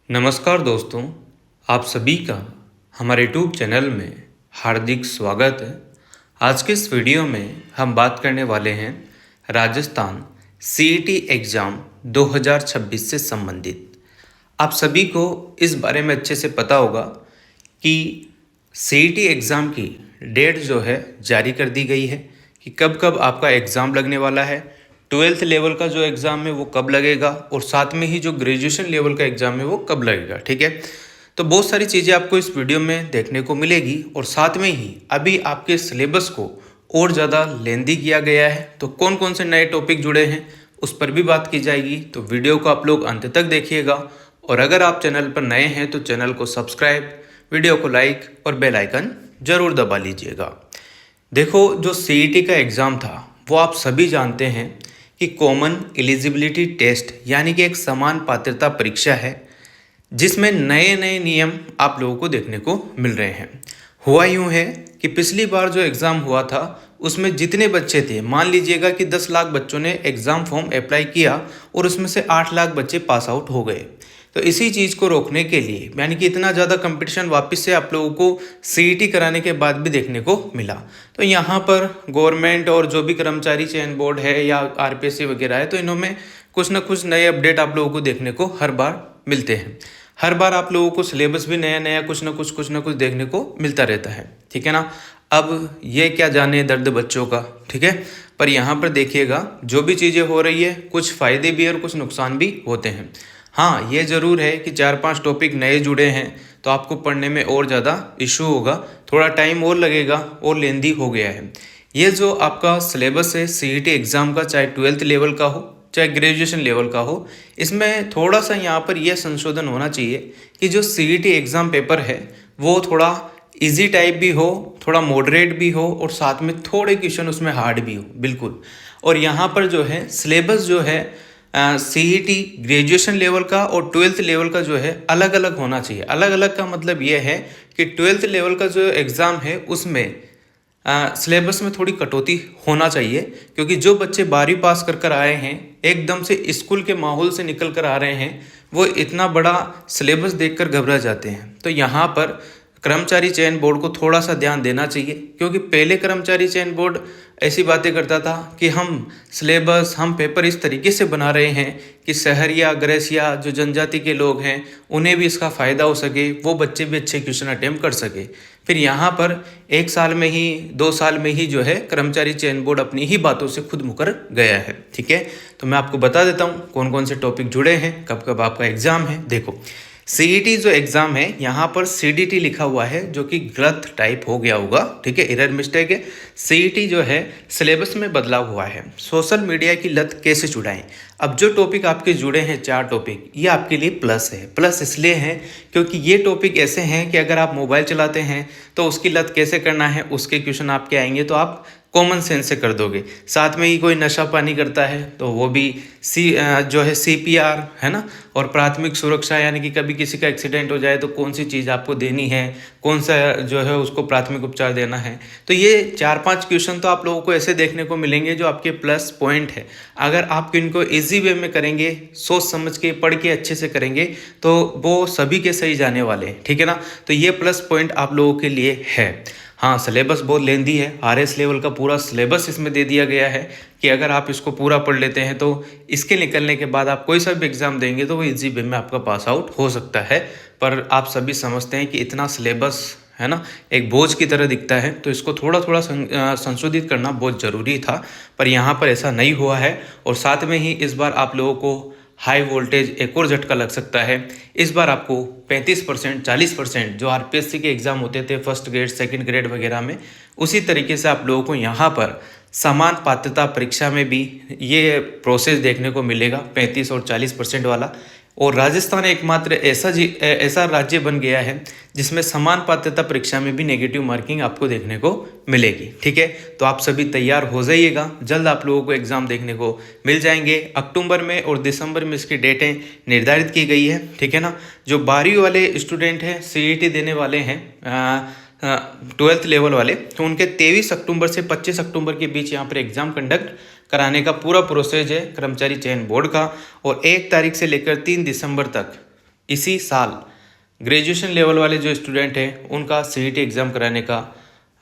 नमस्कार दोस्तों, आप सभी का हमारे यूट्यूब चैनल में हार्दिक स्वागत है। आज के इस वीडियो में हम बात करने वाले हैं राजस्थान सीईटी एग्ज़ाम 2026 से संबंधित। आप सभी को इस बारे में अच्छे से पता होगा कि सीईटी एग्ज़ाम की डेट जो है जारी कर दी गई है कि कब कब आपका एग्ज़ाम लगने वाला है। 12th लेवल का जो एग्ज़ाम है वो कब लगेगा और साथ में ही जो ग्रेजुएशन लेवल का एग्ज़ाम है वो कब लगेगा। ठीक है, तो बहुत सारी चीज़ें आपको इस वीडियो में देखने को मिलेगी और साथ में ही अभी आपके सिलेबस को और ज़्यादा लेंदी किया गया है। तो कौन कौन से नए टॉपिक जुड़े हैं उस पर भी बात की जाएगी। तो वीडियो को आप लोग अंत तक देखिएगा और अगर आप चैनल पर नए हैं तो चैनल को सब्सक्राइब, वीडियो को लाइक और बेल आइकन ज़रूर दबा लीजिएगा। देखो, जो सीईटी का एग्ज़ाम था वो आप सभी जानते हैं कि कॉमन एलिजिबिलिटी टेस्ट यानी कि एक समान पात्रता परीक्षा है जिसमें नए नए नियम आप लोगों को देखने को मिल रहे हैं। हुआ यूँ है कि पिछली बार जो एग्ज़ाम हुआ था उसमें जितने बच्चे थे, मान लीजिएगा कि 10 लाख बच्चों ने एग्ज़ाम फॉर्म अप्लाई किया और उसमें से 8 लाख बच्चे पास आउट हो गए। तो इसी चीज़ को रोकने के लिए, यानी कि इतना ज़्यादा कंपटीशन वापस से आप लोगों को सीईटी कराने के बाद भी देखने को मिला, तो यहाँ पर गवर्नमेंट और जो भी कर्मचारी चयन बोर्ड है या आरपीएससी वगैरह है, तो इन्होंने कुछ ना कुछ नए अपडेट आप लोगों को देखने को हर बार मिलते हैं। हर बार आप लोगों को सिलेबस भी नया नया कुछ ना कुछ देखने को मिलता रहता है। ठीक है ना। अब ये क्या जाने दर्द बच्चों का, ठीक है। पर यहाँ पर देखिएगा, जो भी चीज़ें हो रही है कुछ फ़ायदे भी और कुछ नुकसान भी होते हैं। हाँ, ये ज़रूर है कि 4-5 टॉपिक नए जुड़े हैं तो आपको पढ़ने में और ज़्यादा इशू होगा, थोड़ा टाइम और लगेगा और लेंदी हो गया है। ये जो आपका सिलेबस है सीईटी एग्ज़ाम का, चाहे 12th लेवल का हो चाहे ग्रेजुएशन लेवल का हो, इसमें थोड़ा सा यहाँ पर यह संशोधन होना चाहिए कि जो सीईटी एग्ज़ाम पेपर है वो थोड़ा इजी टाइप भी हो, थोड़ा मॉडरेट भी हो और साथ में थोड़े क्वेश्चन उसमें हार्ड भी हो, बिल्कुल। और यहाँ पर जो है सिलेबस जो है सीईटी ग्रेजुएशन लेवल का और 12th लेवल का जो है अलग अलग होना चाहिए। अलग अलग का मतलब ये है कि 12th लेवल का जो एग्ज़ाम है उसमें सिलेबस में थोड़ी कटौती होना चाहिए, क्योंकि जो बच्चे 12वीं पास कर आए हैं, एकदम से स्कूल के माहौल से निकल कर आ रहे हैं, वो इतना बड़ा सिलेबस देखकर घबरा जाते हैं। तो यहाँ पर कर्मचारी चयन बोर्ड को थोड़ा सा ध्यान देना चाहिए, क्योंकि पहले कर्मचारी चयन बोर्ड ऐसी बातें करता था कि हम सिलेबस, हम पेपर इस तरीके से बना रहे हैं कि शहरिया ग्रेसिया जो जनजाति के लोग हैं उन्हें भी इसका फ़ायदा हो सके, वो बच्चे भी अच्छे क्वेश्चन अटेम्प्ट कर सके। फिर यहाँ पर 1 साल में ही 2 साल में ही जो है कर्मचारी चयन बोर्ड अपनी ही बातों से खुद मुकर गया है। ठीक है, तो मैं आपको बता देता हूँ कौन कौन से टॉपिक जुड़े हैं, कब कब आपका एग्ज़ाम है। देखो, सीईटी जो एग्ज़ाम है यहाँ पर सीडीटी लिखा हुआ है, जो कि गलत टाइप हो गया होगा। ठीक है, एरर मिस्टेक है। सीईटी जो है सिलेबस में बदलाव हुआ है। सोशल मीडिया की लत कैसे छुड़ाएं। अब जो टॉपिक आपके जुड़े हैं 4 टॉपिक, ये आपके लिए प्लस है। प्लस इसलिए है क्योंकि ये टॉपिक ऐसे हैं कि अगर आप मोबाइल चलाते हैं तो उसकी लत कैसे करना है उसके क्वेश्चन आपके आएंगे, तो आप कॉमन सेंस से कर दोगे। साथ में ही कोई नशा पानी करता है तो वो भी जो है सीपीआर है ना, और प्राथमिक सुरक्षा, यानी कि कभी किसी का एक्सीडेंट हो जाए तो कौन सी चीज़ आपको देनी है, कौन सा जो है उसको प्राथमिक उपचार देना है। तो ये 4-5 क्वेश्चन तो आप लोगों को ऐसे देखने को मिलेंगे जो आपके प्लस पॉइंट है। अगर आप इनको ईजी वे में करेंगे, सोच समझ के पढ़ के अच्छे से करेंगे, तो वो सभी के सही जाने वाले हैं। ठीक है ना, तो ये प्लस पॉइंट आप लोगों के लिए है। हाँ, सिलेबस बहुत लेंदी है। आरएस लेवल का पूरा सिलेबस इसमें दे दिया गया है कि अगर आप इसको पूरा पढ़ लेते हैं तो इसके निकलने के बाद आप कोई सा भी एग्ज़ाम देंगे तो वो इजी वे में आपका पास आउट हो सकता है। पर आप सभी समझते हैं कि इतना सिलेबस है ना एक बोझ की तरह दिखता है, तो इसको थोड़ा थोड़ा संशोधित करना बहुत ज़रूरी था। पर यहाँ पर ऐसा नहीं हुआ है और साथ में ही इस बार आप लोगों को हाई वोल्टेज एक और झटका लग सकता है। इस बार आपको 35%, 40% जो आरपीएससी के एग्ज़ाम होते थे फर्स्ट ग्रेड, सेकंड ग्रेड वगैरह में, उसी तरीके से आप लोगों को यहाँ पर समान पात्रता परीक्षा में भी ये प्रोसेस देखने को मिलेगा, 35 और 40% वाला। और राजस्थान एकमात्र ऐसा राज्य बन गया है जिसमें समान पात्रता परीक्षा में भी नेगेटिव मार्किंग आपको देखने को मिलेगी। ठीक है, तो आप सभी तैयार हो जाइएगा, जल्द आप लोगों को एग्ज़ाम देखने को मिल जाएंगे। अक्टूबर में और दिसंबर में इसकी डेटें निर्धारित की गई है। ठीक है ना, जो 12वीं वाले स्टूडेंट हैं, सीईटी देने वाले हैं 12th लेवल वाले, तो उनके 23 अक्टूबर से 25 अक्टूबर के बीच यहाँ पर एग्ज़ाम कंडक्ट कराने का पूरा प्रोसेस है कर्मचारी चयन बोर्ड का। और 1 तारीख से लेकर 3 दिसंबर तक इसी साल ग्रेजुएशन लेवल वाले जो स्टूडेंट हैं उनका सीईटी एग्ज़ाम कराने का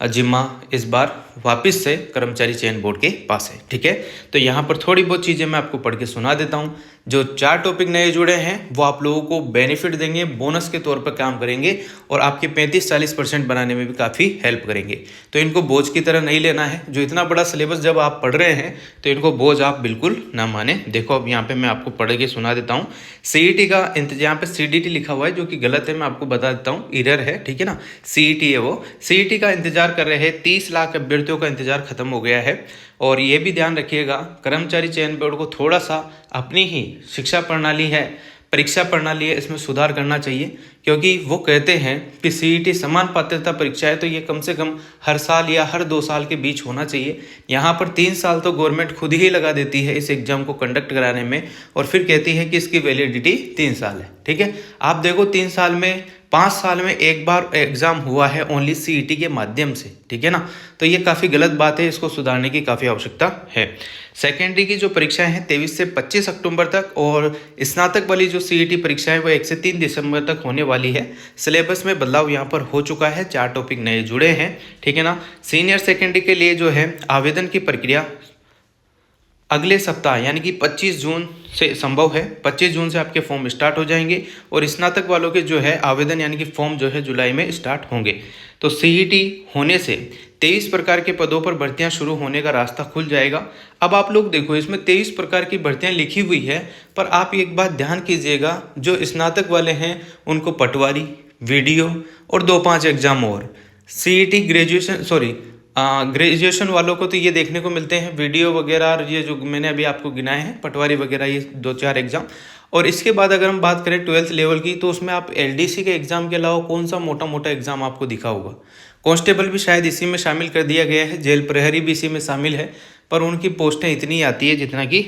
जिम्मा इस बार वापस से कर्मचारी चयन बोर्ड के पास है। ठीक है, तो यहाँ पर थोड़ी बहुत चीज़ें मैं आपको पढ़ के सुना देता हूँ। जो 4 टॉपिक नए जुड़े हैं वो आप लोगों को बेनिफिट देंगे, बोनस के तौर पर काम करेंगे और आपके 35-40% बनाने में भी काफ़ी हेल्प करेंगे। तो इनको बोझ की तरह नहीं लेना है। जो इतना बड़ा सिलेबस जब आप पढ़ रहे हैं तो इनको बोझ आप बिल्कुल ना माने। देखो अब यहाँ पे मैं आपको पढ़ के सुना देता हूँ। सीईटी का यहाँ पे सीडीटी लिखा हुआ है जो कि गलत है, मैं आपको बता देता हूँ, एरर है। ठीक है ना, सीईटी है वो। सीईटी का इंतजार कर रहे 30 लाख अभ्यर्थियों का इंतजार खत्म हो गया है। और ये भी ध्यान रखिएगा, कर्मचारी चयन बोर्ड को थोड़ा सा अपनी ही शिक्षा प्रणाली है, परीक्षा प्रणाली है, इसमें सुधार करना चाहिए। क्योंकि वो कहते हैं कि सीईटी समान पात्रता परीक्षा है तो ये कम से कम हर साल या हर 2 साल के बीच होना चाहिए। यहाँ पर 3 साल तो गवर्नमेंट खुद ही लगा देती है इस एग्जाम को कंडक्ट कराने में और फिर कहती है कि इसकी वैलिडिटी 3 साल है। ठीक है, आप देखो 3 साल में 5 साल में एक बार एग्जाम हुआ है ओनली सीईटी के माध्यम से। ठीक है ना, तो ये काफ़ी गलत बात है, इसको सुधारने की काफ़ी आवश्यकता है। सेकेंडरी की जो परीक्षाएं हैं 23 से 25 अक्टूबर तक और स्नातक वाली जो सीईटी परीक्षा है वो 1 से 3 दिसंबर तक होने वाली है। सिलेबस में बदलाव यहाँ पर हो चुका है, 4 टॉपिक नए जुड़े हैं। ठीक है ना, सीनियर सेकेंडरी के लिए जो है आवेदन की प्रक्रिया अगले सप्ताह यानी कि 25 जून से संभव है। 25 जून से आपके फॉर्म स्टार्ट हो जाएंगे और स्नातक वालों के जो है आवेदन यानी कि फॉर्म जो है जुलाई में स्टार्ट होंगे। तो सीईटी होने से 23 प्रकार के पदों पर भर्तियां शुरू होने का रास्ता खुल जाएगा। अब आप लोग देखो, इसमें 23 प्रकार की भर्तियां लिखी हुई है, पर आप एक बात ध्यान कीजिएगा, जो स्नातक वाले हैं उनको पटवारी, वीडियो और 2-5 एग्जाम और। सीईटी ग्रेजुएशन वालों को तो ये देखने को मिलते हैं वीडियो वगैरह और ये जो मैंने अभी आपको गिनाए हैं पटवारी वगैरह, ये 2-4 एग्जाम। और इसके बाद अगर हम बात करें 12th लेवल की तो उसमें आप एलडीसी के एग्ज़ाम के अलावा कौन सा मोटा मोटा एग्ज़ाम आपको दिखा होगा। कांस्टेबल भी शायद इसी में शामिल कर दिया गया है, जेल प्रहरी भी इसी में शामिल है, पर उनकी पोस्टें इतनी आती है जितना कि,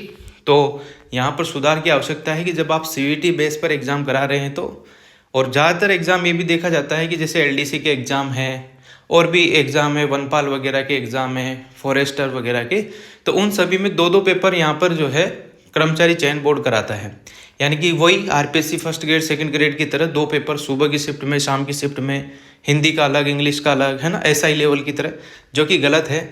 तो यहाँ पर सुधार की आवश्यकता है कि जब आप सीईटी बेस पर एग्ज़ाम करा रहे हैं तो। और ज़्यादातर एग्ज़ाम ये भी देखा जाता है कि जैसे एलडीसी के एग्ज़ाम है और भी एग्ज़ाम है, वनपाल वगैरह के एग्ज़ाम है, फॉरेस्टर वगैरह के, तो उन सभी में 2-2 पेपर यहाँ पर जो है कर्मचारी चयन बोर्ड कराता है। यानी कि वही RPSC first grade second grade की तरह 2 पेपर सुबह की शिफ्ट में, शाम की शिफ्ट में, हिंदी का अलग, इंग्लिश का अलग, है ना, एसआई लेवल की तरह, जो कि गलत है।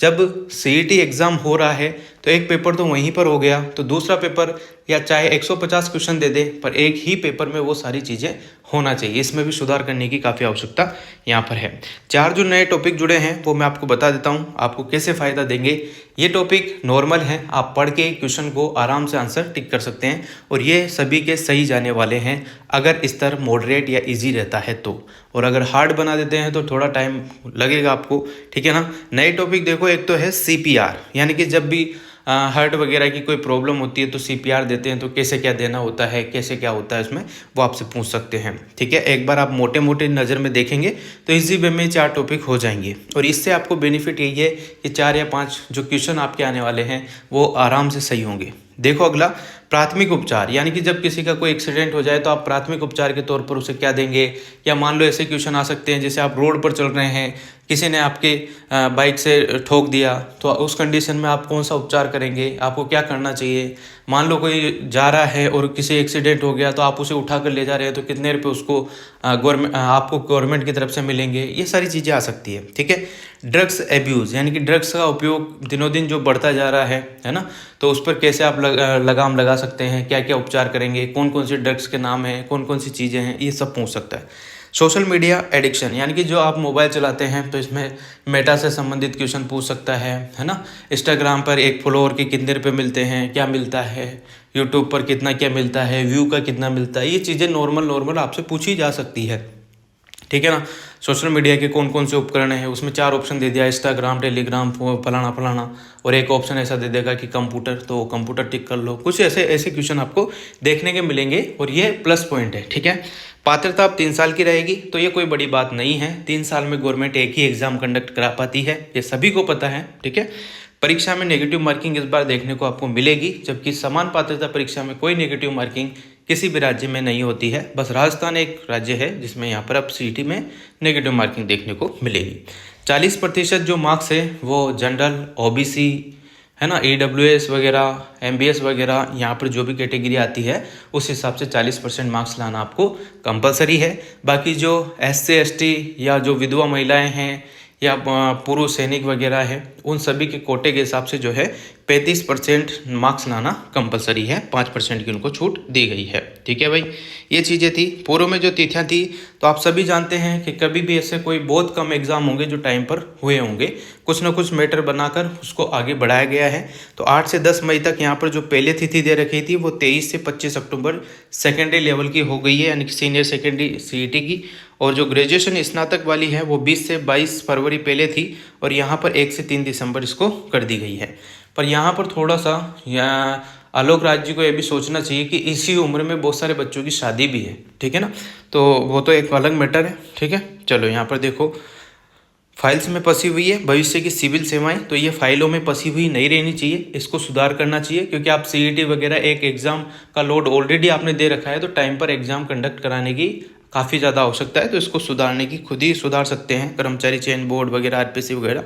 जब सीईटी एग्ज़ाम हो रहा है तो एक पेपर तो वहीं पर हो गया, तो दूसरा पेपर या चाहे 150 क्वेश्चन दे दे पर एक ही पेपर में वो सारी चीज़ें होना चाहिए। इसमें भी सुधार करने की काफ़ी आवश्यकता यहाँ पर है। 4 जो नए टॉपिक जुड़े हैं वो मैं आपको बता देता हूँ, आपको कैसे फ़ायदा देंगे। ये टॉपिक नॉर्मल है, आप पढ़ के क्वेश्चन को आराम से आंसर टिक कर सकते हैं और ये सभी के सही जाने वाले हैं अगर स्तर मॉडरेट या इजी रहता है तो। और अगर हार्ड बना देते हैं तो थोड़ा टाइम लगेगा आपको। ठीक है ना, नए टॉपिक देखो, एक तो है सीपीआर, यानी कि जब भी हार्ट वगैरह की कोई प्रॉब्लम होती है तो सीपीआर देते हैं, तो कैसे क्या देना होता है, कैसे क्या होता है उसमें, वो आपसे पूछ सकते हैं। ठीक है, एक बार आप मोटे मोटे नज़र में देखेंगे तो इसी वे में 4 टॉपिक हो जाएंगे और इससे आपको बेनिफिट यही है कि 4 या 5 जो क्वेश्चन आपके आने वाले हैं वो आराम से सही होंगे। देखो अगला, प्राथमिक उपचार, यानी कि जब किसी का कोई एक्सीडेंट हो जाए तो आप प्राथमिक उपचार के तौर पर उसे क्या देंगे। या मान लो ऐसे क्वेश्चन आ सकते हैं जैसे आप रोड पर चल रहे हैं, किसी ने आपके बाइक से ठोक दिया, तो उस कंडीशन में आप कौन सा उपचार करेंगे, आपको क्या करना चाहिए। मान लो कोई जा रहा है और किसी एक्सीडेंट हो गया तो आप उसे उठा कर ले जा रहे हैं तो कितने रुपये उसको आपको गवर्नमेंट की तरफ से मिलेंगे, ये सारी चीज़ें आ सकती है। ठीक है, ड्रग्स एब्यूज़, यानी कि ड्रग्स का उपयोग दिनों दिन जो बढ़ता जा रहा है ना, तो उस पर कैसे आप लगाम लगा सकते हैं, क्या क्या उपचार करेंगे, कौन कौन सी ड्रग्स के नाम हैं, कौन कौन सी चीज़ें हैं, ये सब पूछ सकता है। सोशल मीडिया एडिक्शन, यानी कि जो आप मोबाइल चलाते हैं तो इसमें मेटा से संबंधित क्वेश्चन पूछ सकता है ना। इंस्टाग्राम पर एक फॉलोअर के कितने रुपये मिलते हैं, क्या मिलता है, यूट्यूब पर कितना क्या मिलता है, व्यू का कितना मिलता है, ये चीज़ें नॉर्मल आपसे पूछी जा सकती है। ठीक है ना, सोशल मीडिया के कौन कौन से उपकरण हैं, उसमें 4 ऑप्शन दे दिया, इंस्टाग्राम, टेलीग्राम, फलाना, और एक ऑप्शन ऐसा दे देगा कि कंप्यूटर, तो कंप्यूटर टिक कर लो। कुछ ऐसे क्वेश्चन आपको देखने के मिलेंगे और ये प्लस पॉइंट है। ठीक है, पात्रता अब 3 साल की रहेगी, तो ये कोई बड़ी बात नहीं है। 3 साल में गवर्नमेंट एक ही एग्जाम कंडक्ट करा पाती है, ये सभी को पता है। ठीक है, परीक्षा में नेगेटिव मार्किंग इस बार देखने को आपको मिलेगी, जबकि समान पात्रता परीक्षा में कोई नेगेटिव मार्किंग किसी भी राज्य में नहीं होती है। बस राजस्थान एक राज्य है जिसमें यहाँ पर अब सीईटी में नेगेटिव मार्किंग देखने को मिलेगी। 40% जो मार्क्स है वो जनरल, ओबीसी, है ना। AWS वगैरह, MBS वगैरह, यहाँ पर जो भी कैटेगरी आती है उस हिसाब से 40% मार्क्स लाना आपको कंपलसरी है। बाकी जो SC ST या जो विधवा महिलाएं हैं या पूर्व सैनिक वगैरह है, उन सभी के कोटे के हिसाब से जो है 35% मार्क्स लाना कंपलसरी है। 5% की उनको छूट दी गई है। ठीक है भाई, ये चीज़ें थी। पूर्व में जो तिथियां थी तो आप सभी जानते हैं कि कभी भी ऐसे कोई बहुत कम एग्जाम होंगे जो टाइम पर हुए होंगे, कुछ ना कुछ मैटर बनाकर उसको आगे बढ़ाया गया है। तो 8 से 10 मई तक यहाँ पर जो पहले तिथि दे रखी थी वो 23 से 25 अक्टूबर सेकेंडरी लेवल की हो गई है, यानी कि सीनियर सेकेंडरी CET की। और जो ग्रेजुएशन स्नातक वाली है वो 20 से 22 फरवरी पहले थी और यहाँ पर 1 से 3 दिसंबर इसको कर दी गई है। पर यहाँ पर थोड़ा सा आलोक राज जी को ये भी सोचना चाहिए कि इसी उम्र में बहुत सारे बच्चों की शादी भी है। ठीक है ना, तो वो तो एक अलग मैटर है। ठीक है, चलो यहाँ पर देखो, फाइल्स में फंसी हुई है भविष्य की सिविल सेवाएं, तो ये फाइलों में फंसी हुई नहीं रहनी चाहिए, इसको सुधार करना चाहिए। क्योंकि आप CET वगैरह एक एग्जाम का लोड ऑलरेडी आपने दे रखा है, तो टाइम पर एग्जाम कंडक्ट कराने की काफ़ी ज़्यादा आवश्यकता है। तो इसको सुधारने की खुद ही सुधार सकते हैं कर्मचारी चयन बोर्ड वगैरह, RPC वगैरह।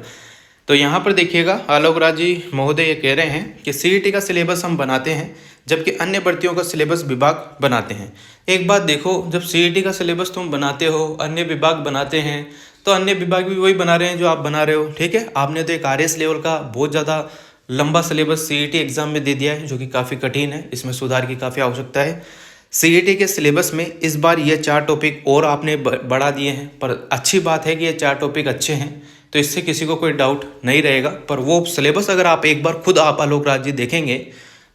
तो यहाँ पर देखिएगा, आलोक राज जी महोदय ये कह रहे हैं कि CET का सिलेबस हम बनाते हैं जबकि अन्य भर्तियों का सिलेबस विभाग बनाते हैं। एक बात देखो, जब CET का सिलेबस तुम बनाते हो, अन्य विभाग बनाते हैं, तो अन्य विभाग भी वही बना रहे हैं जो आप बना रहे हो। ठीक है, आपने तो एक RS लेवल का बहुत ज़्यादा लंबा सिलेबस CET एग्जाम में दे दिया है, जो कि काफ़ी कठिन है। इसमें सुधार की काफ़ी आवश्यकता है। CET के सिलेबस में इस बार ये 4 टॉपिक और आपने बढ़ा दिए हैं, पर अच्छी बात है कि ये 4 टॉपिक अच्छे हैं, तो इससे किसी को कोई डाउट नहीं रहेगा। पर वो सिलेबस अगर आप एक बार खुद आप आलोक राज जी देखेंगे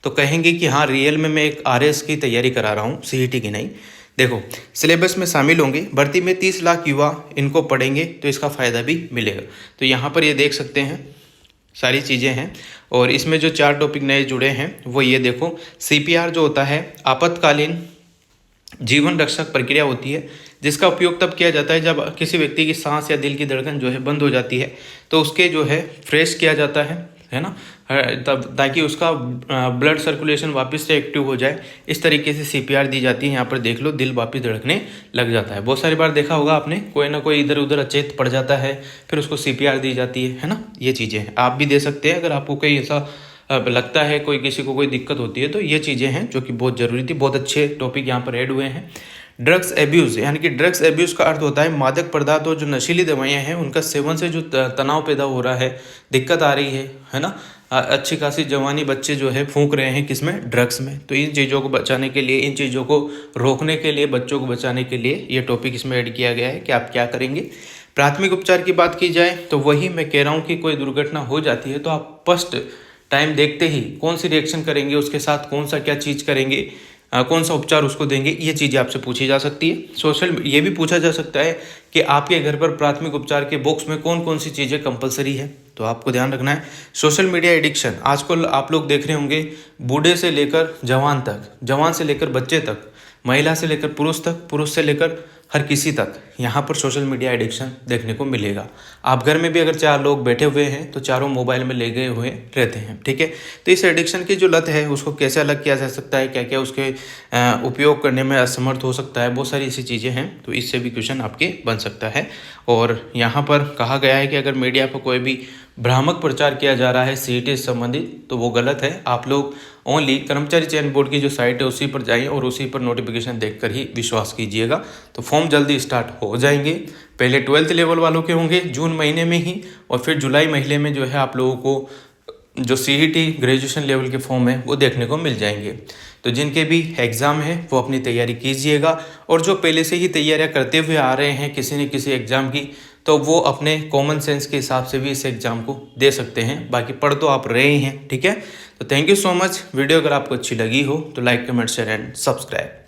तो कहेंगे कि हाँ, रियल में मैं एक RS की तैयारी करा रहा हूँ, CET की नहीं। देखो, सिलेबस में शामिल होंगे, भर्ती में 30 लाख युवा इनको पढ़ेंगे तो इसका फ़ायदा भी मिलेगा। तो यहाँ पर ये देख सकते हैं, सारी चीज़ें हैं। और इसमें जो 4 टॉपिक नए जुड़े हैं वो ये देखो, CPR जो होता है आपातकालीन जीवन रक्षक प्रक्रिया होती है, जिसका उपयोग तब किया जाता है जब किसी व्यक्ति की सांस या दिल की धड़कन जो है बंद हो जाती है, तो उसके जो है फ्रेश किया जाता है ना, तब ताकि उसका ब्लड सर्कुलेशन वापस से एक्टिव हो जाए। इस तरीके से CPR दी जाती है। यहाँ पर देख लो, दिल वापस धड़कने लग जाता है। बहुत सारी बार देखा होगा आपने, कोई ना कोई इधर उधर अचेत पड़ जाता है, फिर उसको CPR दी जाती है ना। ये चीज़ें हैं, आप भी दे सकते हैं अगर आपको कोई ऐसा लगता है, कोई किसी को कोई दिक्कत होती है। तो ये चीज़ें हैं जो कि बहुत ज़रूरी थी। बहुत अच्छे टॉपिक यहाँ पर ऐड हुए हैं। ड्रग्स एब्यूज़, यानी कि ड्रग्स एब्यूज़ का अर्थ होता है मादक पदार्थ और जो नशीली दवाइयाँ हैं उनका सेवन से जो तनाव पैदा हो रहा है, दिक्कत आ रही है ना। अच्छी खासी जवानी बच्चे जो है फूंक रहे हैं किसमें, ड्रग्स में। तो इन चीज़ों को बचाने के लिए, इन चीज़ों को रोकने के लिए, बच्चों को बचाने के लिए ये टॉपिक इसमें ऐड किया गया है कि आप क्या करेंगे। प्राथमिक उपचार की बात की जाए तो वही मैं कह रहा हूँ कि कोई दुर्घटना हो जाती है तो आप फर्स्ट टाइम देखते ही कौन सी रिएक्शन करेंगे, उसके साथ कौन सा क्या चीज़ करेंगे, कौन सा उपचार उसको देंगे, ये चीज़ें आपसे पूछी जा सकती है। ये भी पूछा जा सकता है कि आपके घर पर प्राथमिक उपचार के बॉक्स में कौन कौन सी चीज़ें कंपलसरी है, तो आपको ध्यान रखना है। सोशल मीडिया एडिक्शन, आजकल आप लोग देख रहे होंगे, बूढ़े से लेकर जवान तक, जवान से लेकर बच्चे तक, महिला से लेकर पुरुष तक, पुरुष से लेकर हर किसी तक यहाँ पर सोशल मीडिया एडिक्शन देखने को मिलेगा। आप घर में भी अगर 4 लोग बैठे हुए हैं तो चारों मोबाइल में ले गए हुए रहते हैं। ठीक है, तो इस एडिक्शन की जो लत है उसको कैसे अलग किया जा सकता है, क्या क्या उसके उपयोग करने में असमर्थ हो सकता है, बहुत सारी ऐसी चीज़ें हैं। तो इससे भी क्वेश्चन आपके बन सकता है। और यहाँ पर कहा गया है कि अगर मीडिया पर कोई भी भ्रामक प्रचार किया जा रहा है CET से संबंधित तो वो गलत है। आप लोग ओनली कर्मचारी चयन बोर्ड की जो साइट है उसी पर जाइए और उसी पर नोटिफिकेशन देखकर ही विश्वास कीजिएगा। तो फॉर्म जल्दी स्टार्ट हो जाएंगे। पहले 12th लेवल वालों के होंगे जून महीने में ही, और फिर जुलाई महीने में जो है आप लोगों को जो CET ग्रेजुएशन लेवल के फॉर्म है वो देखने को मिल जाएंगे। तो जिनके भी एग्ज़ाम है वो अपनी तैयारी कीजिएगा, और जो पहले से ही तैयारियां करते हुए आ रहे हैं किसी न किसी एग्ज़ाम की, तो वो अपने कॉमन सेंस के हिसाब से भी इस एग्ज़ाम को दे सकते हैं। बाकी पढ़ तो आप रहे ही हैं। ठीक है, तो thank you so much. Video अगर आपको अच्छी लगी हो तो like, comment, share and subscribe.